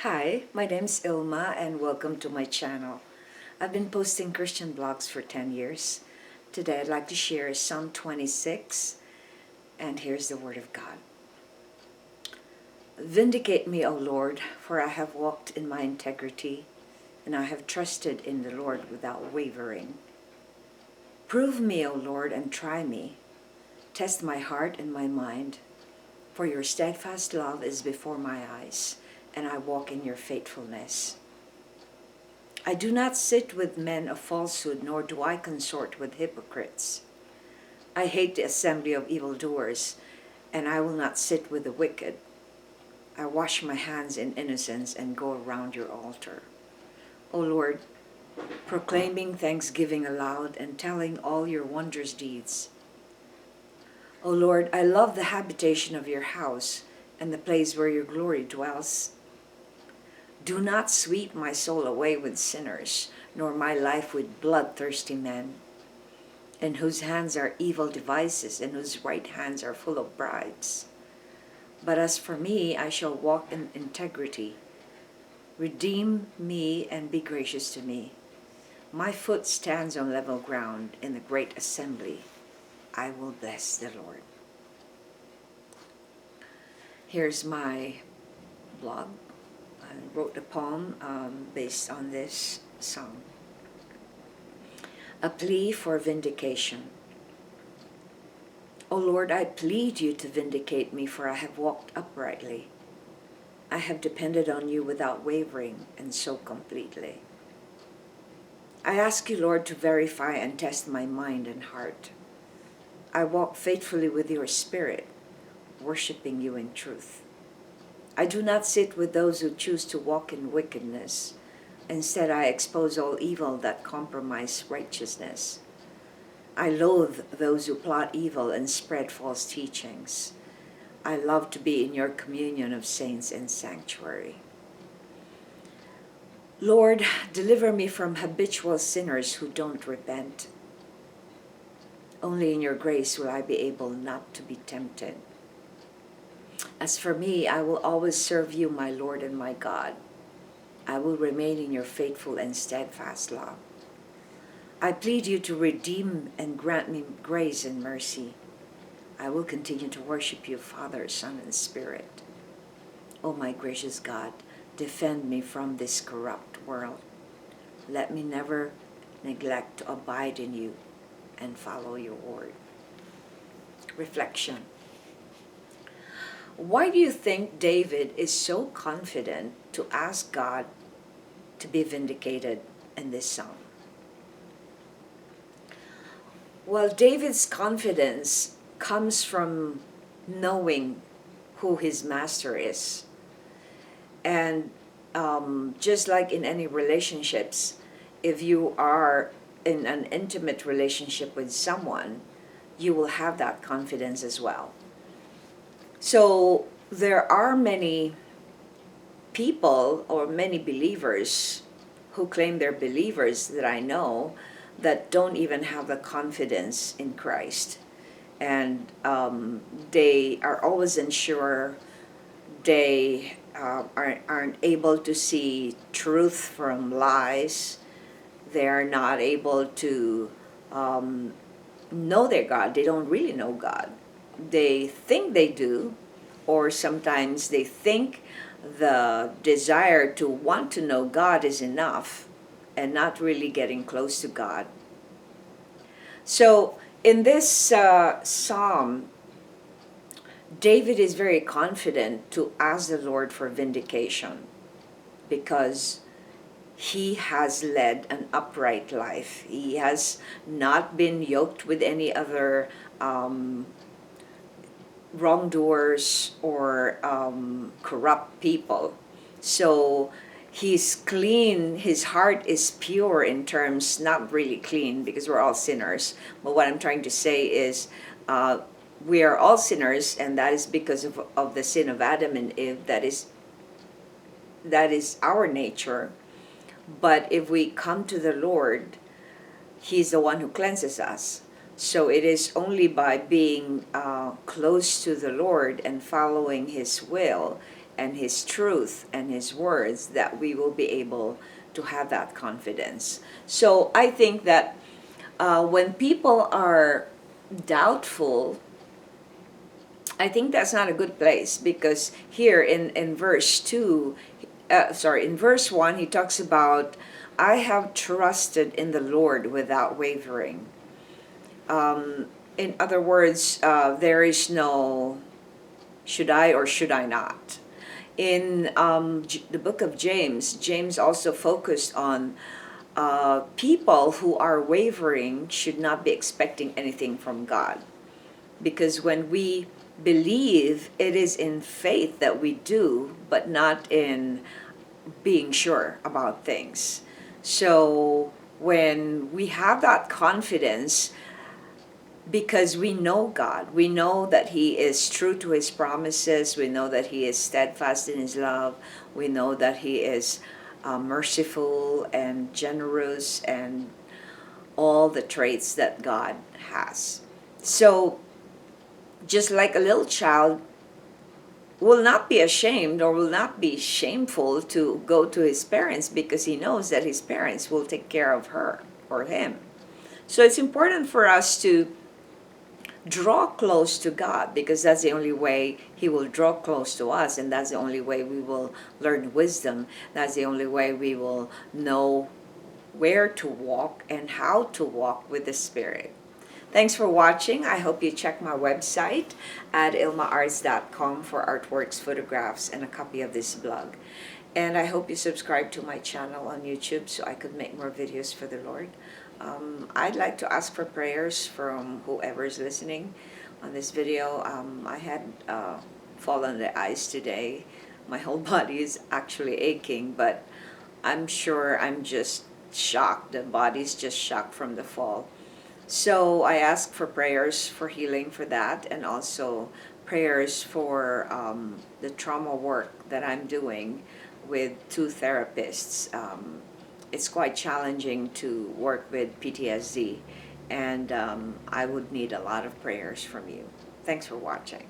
Hi, my name's Ilma and welcome to my channel. I've been posting Christian blogs for 10 years. Today I'd like to share Psalm 26, and here's the Word of God. Vindicate me, O Lord, for I have walked in my integrity, and I have trusted in the Lord without wavering. Prove me, O Lord, and try me. Test my heart and my mind, for your steadfast love is before my eyes, and I walk in your faithfulness. I do not sit with men of falsehood, nor do I consort with hypocrites. I hate the assembly of evildoers, and I will not sit with the wicked. I wash my hands in innocence and go around your altar. O Lord, proclaiming thanksgiving aloud and telling all your wondrous deeds. O Lord, I love the habitation of your house and the place where your glory dwells. Do not sweep my soul away with sinners, nor my life with bloodthirsty men, in whose hands are evil devices, and whose right hands are full of bribes. But as for me, I shall walk in integrity. Redeem me and be gracious to me. My foot stands on level ground in the great assembly. I will bless the Lord. Here's my blog. I wrote a poem based on this song. A plea for vindication. O Lord, I plead you to vindicate me, for I have walked uprightly. I have depended on you without wavering, and so completely. I ask you, Lord, to verify and test my mind and heart. I walk faithfully with your spirit, worshiping you in truth. I do not sit with those who choose to walk in wickedness. Instead, I expose all evil that compromise righteousness. I loathe those who plot evil and spread false teachings. I love to be in your communion of saints and sanctuary. Lord, deliver me from habitual sinners who don't repent. Only in your grace will I be able not to be tempted. As for me, I will always serve you, my Lord and my God. I will remain in your faithful and steadfast love. I plead you to redeem and grant me grace and mercy. I will continue to worship you, Father, Son, and Spirit. O my gracious God, defend me from this corrupt world. Let me never neglect to abide in you and follow your word. Reflection. Why do you think David is so confident to ask God to be vindicated in this psalm? Well, David's confidence comes from knowing who his master is. And just like in any relationships, if you are in an intimate relationship with someone, you will have that confidence as well. So there are many people or many believers who claim they're believers that I know that don't even have the confidence in Christ. And they are always unsure. They aren't able to see truth from lies. They are not able to know their God. They don't really know God. They think they do, or sometimes they think the desire to want to know God is enough and not really getting close to God. So in this psalm, David is very confident to ask the Lord for vindication because he has led an upright life. He has not been yoked with any other wrongdoers or corrupt people. So he's clean, his heart is pure in terms, not really clean because we're all sinners, but what I'm trying to say is we are all sinners, and that is because of the sin of Adam and Eve. That is our nature. But if we come to the Lord, he's the one who cleanses us. So it is only by being close to the Lord and following his will and His truth and His words, that we will be able to have that confidence. So I think that when people are doubtful, I think that's not a good place, because here in verse 2, in verse 1, he talks about, I have trusted in the Lord without wavering. In other words, there is no should I or should I not. In the book of James, James also focused on people who are wavering should not be expecting anything from God. Because when we believe, it is in faith that we do, but not in being sure about things. So when we have that confidence, because we know God, we know that He is true to His promises, we know that He is steadfast in His love, we know that He is merciful and generous and all the traits that God has. So just like a little child will not be ashamed or will not be shameful to go to his parents, because he knows that his parents will take care of her or him. So it's important for us to draw close to God, because that's the only way He will draw close to us, and that's the only way we will learn wisdom. That's the only way we will know where to walk and how to walk with the Spirit. Thanks for watching. I hope you check my website at ilmaarts.com for artworks, photographs, and a copy of this blog. And I hope you subscribe to my channel on YouTube so I could make more videos for the Lord. I'd like to ask for prayers from whoever is listening on this video. I had fall on the ice today. My whole body is actually aching, but I'm sure I'm just shocked. The body's just shocked from the fall. So I ask for prayers for healing for that, and also prayers for the trauma work that I'm doing with 2 therapists. It's quite challenging to work with PTSD, and I would need a lot of prayers from you. Thanks for watching.